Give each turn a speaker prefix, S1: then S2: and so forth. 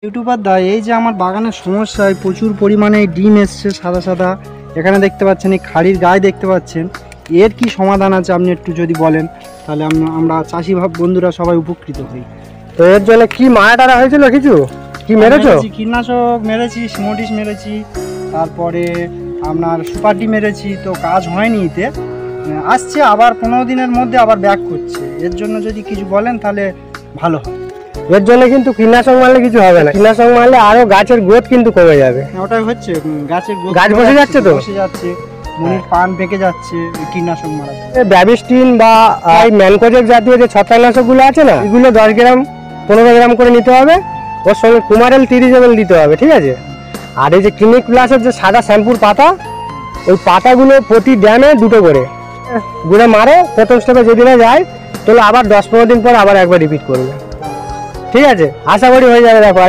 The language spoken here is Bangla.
S1: ইউটিউবার দা এই যে আমার বাগানের সমস্যায় প্রচুর পরিমাণে ডিম এসছে সাদা সাদা, এখানে দেখতে পাচ্ছেন এই খাড়ির গায়ে দেখতে পাচ্ছেন, এর কি সমাধান আছে আপনি একটু যদি বলেন তাহলে আমরা চাষি বন্ধুরা সবাই উপকৃত হই।
S2: তো এর জন্য কি মারাটারা হয়েছিল, কিছু কি মেরেছো?
S1: কীটনাশক মেরেছি, সিমোডিস মেরেছি, তারপরে আপনার সুপার ডি মেরেছি, তো কাজ হয়নি। এতে আসছে আবার 15 দিনের মধ্যে আবার ব্যাক করছে। এর জন্য যদি কিছু বলেন তাহলে ভালো হয়।
S2: এর জন্য কিন্তু কীটনাশক মারলে কিছু হবে না, কীটনাশক মারলে আরো গাছের গ্রোথ কিন্তু কমে যাবে।
S1: ওটাই হচ্ছে, গাছের
S2: গাছ বসে যাচ্ছে, তো
S1: বসে যাচ্ছে, মনির পান পেকে যাচ্ছে কীটনাশক মারা।
S2: ব্যাবিস্টিন বা ম্যানকোজেক জাতীয় যে ছত্রাকনাশকগুলো আছে না, এগুলো 10 গ্রাম 15 গ্রাম করে নিতে হবে। ওর সঙ্গে কুমারেল 30 ml দিতে হবে, ঠিক আছে? আর এই যে ক্লিনিক প্লাসের যে সাদা শ্যাম্পুর পাতা, ওই পাতাগুলো প্রতি ড্যামে 2টো করে গুঁড়ে মারে। প্রথম স্টেপে যদি না যায় তাহলে আবার 10-15 দিন পর আবার একবার রিপিট করবে, ঠিক আছে? আশা করি হয়ে যাবে। দেখো।